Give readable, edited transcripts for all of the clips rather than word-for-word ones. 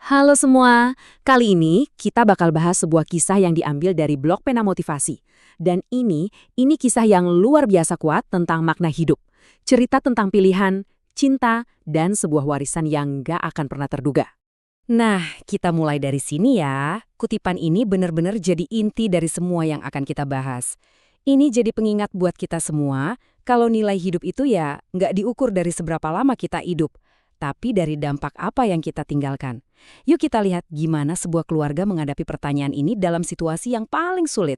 Halo semua, kali ini kita bakal bahas sebuah kisah yang diambil dari blog Pena Motivasi. Dan ini kisah yang luar biasa kuat tentang makna hidup. Cerita tentang pilihan, cinta, dan sebuah warisan yang gak akan pernah terduga. Nah, kita mulai dari sini ya. Kutipan ini benar-benar jadi inti dari semua yang akan kita bahas. Ini jadi pengingat buat kita semua, kalau nilai hidup itu ya nggak diukur dari seberapa lama kita hidup, tapi dari dampak apa yang kita tinggalkan. Yuk kita lihat gimana sebuah keluarga menghadapi pertanyaan ini dalam situasi yang paling sulit.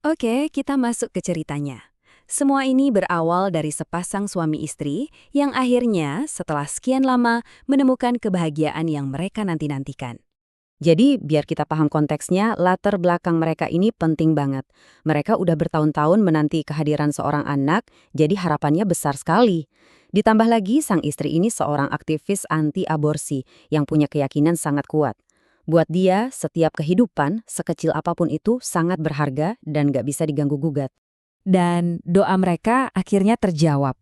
Oke, kita masuk ke ceritanya. Semua ini berawal dari sepasang suami istri yang akhirnya setelah sekian lama menemukan kebahagiaan yang mereka nanti-nantikan. Jadi, biar kita paham konteksnya, latar belakang mereka ini penting banget. Mereka udah bertahun-tahun menanti kehadiran seorang anak, jadi harapannya besar sekali. Ditambah lagi, sang istri ini seorang aktivis anti-aborsi yang punya keyakinan sangat kuat. Buat dia, setiap kehidupan, sekecil apapun itu, sangat berharga dan gak bisa diganggu-gugat. Dan doa mereka akhirnya terjawab.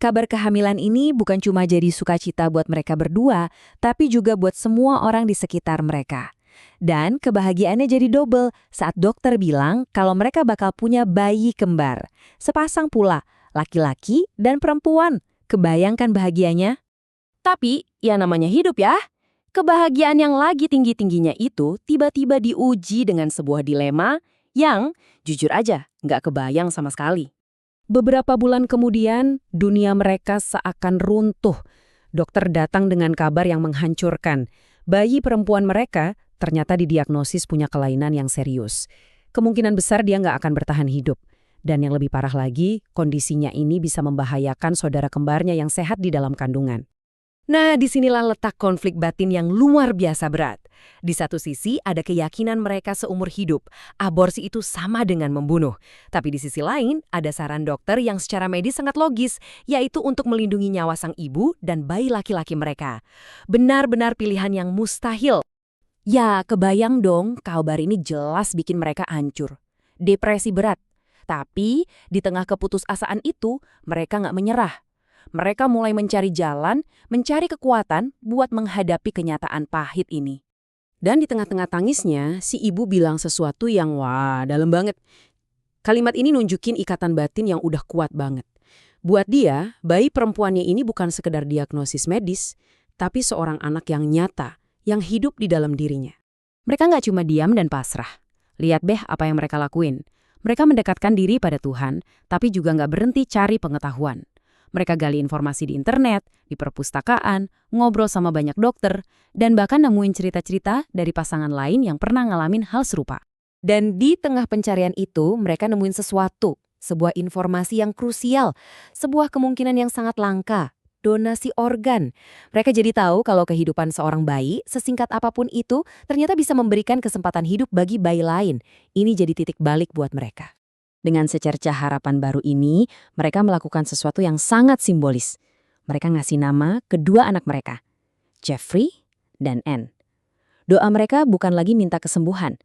Kabar kehamilan ini bukan cuma jadi sukacita buat mereka berdua, tapi juga buat semua orang di sekitar mereka. Dan kebahagiaannya jadi double saat dokter bilang kalau mereka bakal punya bayi kembar. Sepasang pula, laki-laki dan perempuan. Kebayangkan bahagianya? Tapi, ya namanya hidup ya. Kebahagiaan yang lagi tinggi-tingginya itu tiba-tiba diuji dengan sebuah dilema yang, jujur aja, nggak kebayang sama sekali. Beberapa bulan kemudian, dunia mereka seakan runtuh. Dokter datang dengan kabar yang menghancurkan. Bayi perempuan mereka ternyata didiagnosis punya kelainan yang serius. Kemungkinan besar dia nggak akan bertahan hidup. Dan yang lebih parah lagi, kondisinya ini bisa membahayakan saudara kembarnya yang sehat di dalam kandungan. Nah, disinilah letak konflik batin yang luar biasa berat. Di satu sisi, ada keyakinan mereka seumur hidup. Aborsi itu sama dengan membunuh. Tapi di sisi lain, ada saran dokter yang secara medis sangat logis, yaitu untuk melindungi nyawa sang ibu dan bayi laki-laki mereka. Benar-benar pilihan yang mustahil. Ya, kebayang dong, kabar ini jelas bikin mereka hancur. Depresi berat. Tapi, di tengah keputusasaan itu, mereka nggak menyerah. Mereka mulai mencari jalan, mencari kekuatan buat menghadapi kenyataan pahit ini. Dan di tengah-tengah tangisnya, si ibu bilang sesuatu yang wah, dalam banget. Kalimat ini nunjukin ikatan batin yang udah kuat banget. Buat dia, bayi perempuannya ini bukan sekedar diagnosis medis, tapi seorang anak yang nyata, yang hidup di dalam dirinya. Mereka nggak cuma diam dan pasrah. Lihat deh apa yang mereka lakuin. Mereka mendekatkan diri pada Tuhan, tapi juga nggak berhenti cari pengetahuan. Mereka gali informasi di internet, di perpustakaan, ngobrol sama banyak dokter, dan bahkan nemuin cerita-cerita dari pasangan lain yang pernah ngalamin hal serupa. Dan di tengah pencarian itu, mereka nemuin sesuatu, sebuah informasi yang krusial, sebuah kemungkinan yang sangat langka, donasi organ. Mereka jadi tahu kalau kehidupan seorang bayi, sesingkat apapun itu, ternyata bisa memberikan kesempatan hidup bagi bayi lain. Ini jadi titik balik buat mereka. Dengan secercah harapan baru ini, mereka melakukan sesuatu yang sangat simbolis. Mereka ngasih nama kedua anak mereka, Jeffrey dan Anne. Doa mereka bukan lagi minta kesembuhan,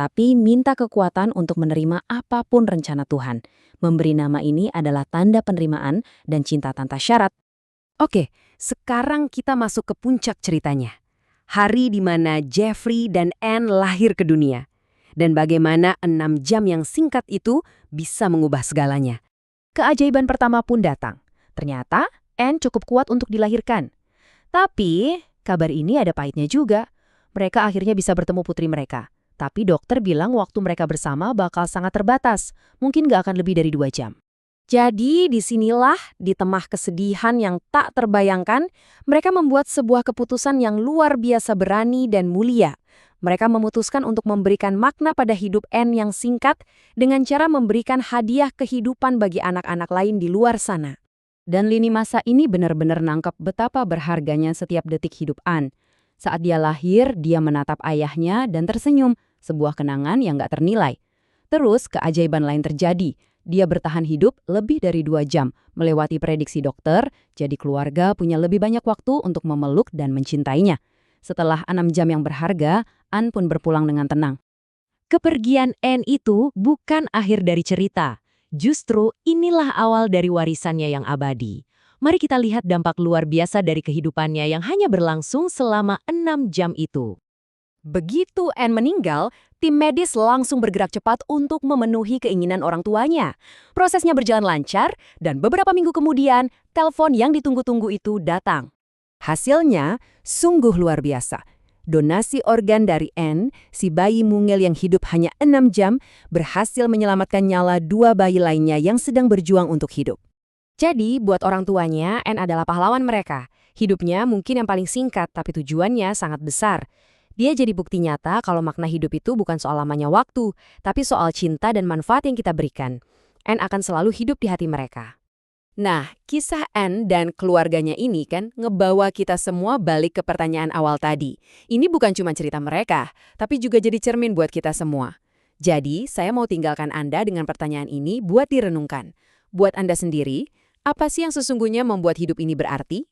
tapi minta kekuatan untuk menerima apapun rencana Tuhan. Memberi nama ini adalah tanda penerimaan dan cinta tanpa syarat. Oke, sekarang kita masuk ke puncak ceritanya. Hari di mana Jeffrey dan Anne lahir ke dunia. Dan bagaimana 6 jam yang singkat itu bisa mengubah segalanya. Keajaiban pertama pun datang. Ternyata Anne cukup kuat untuk dilahirkan. Tapi kabar ini ada pahitnya juga. Mereka akhirnya bisa bertemu putri mereka. Tapi dokter bilang waktu mereka bersama bakal sangat terbatas. Mungkin gak akan lebih dari 2 jam. Jadi disinilah di tengah kesedihan yang tak terbayangkan, mereka membuat sebuah keputusan yang luar biasa berani dan mulia. Mereka memutuskan untuk memberikan makna pada hidup Anne yang singkat dengan cara memberikan hadiah kehidupan bagi anak-anak lain di luar sana. Dan lini masa ini benar-benar nangkep betapa berharganya setiap detik hidup Anne. Saat dia lahir, dia menatap ayahnya dan tersenyum, sebuah kenangan yang gak ternilai. Terus keajaiban lain terjadi. Dia bertahan hidup lebih dari 2 jam, melewati prediksi dokter, jadi keluarga punya lebih banyak waktu untuk memeluk dan mencintainya. Setelah 6 jam yang berharga, Anne pun berpulang dengan tenang. Kepergian Anne itu bukan akhir dari cerita. Justru inilah awal dari warisannya yang abadi. Mari kita lihat dampak luar biasa dari kehidupannya yang hanya berlangsung selama 6 jam itu. Begitu Anne meninggal, tim medis langsung bergerak cepat untuk memenuhi keinginan orang tuanya. Prosesnya berjalan lancar, dan beberapa minggu kemudian, telepon yang ditunggu-tunggu itu datang. Hasilnya sungguh luar biasa. Donasi organ dari Anne, si bayi mungil yang hidup hanya 6 jam, berhasil menyelamatkan nyawa 2 bayi lainnya yang sedang berjuang untuk hidup. Jadi, buat orang tuanya, Anne adalah pahlawan mereka. Hidupnya mungkin yang paling singkat, tapi tujuannya sangat besar. Dia jadi bukti nyata kalau makna hidup itu bukan soal lamanya waktu, tapi soal cinta dan manfaat yang kita berikan. Anne akan selalu hidup di hati mereka. Nah, kisah Anne dan keluarganya ini kan ngebawa kita semua balik ke pertanyaan awal tadi. Ini bukan cuma cerita mereka, tapi juga jadi cermin buat kita semua. Jadi, saya mau tinggalkan Anda dengan pertanyaan ini buat direnungkan. Buat Anda sendiri, apa sih yang sesungguhnya membuat hidup ini berarti?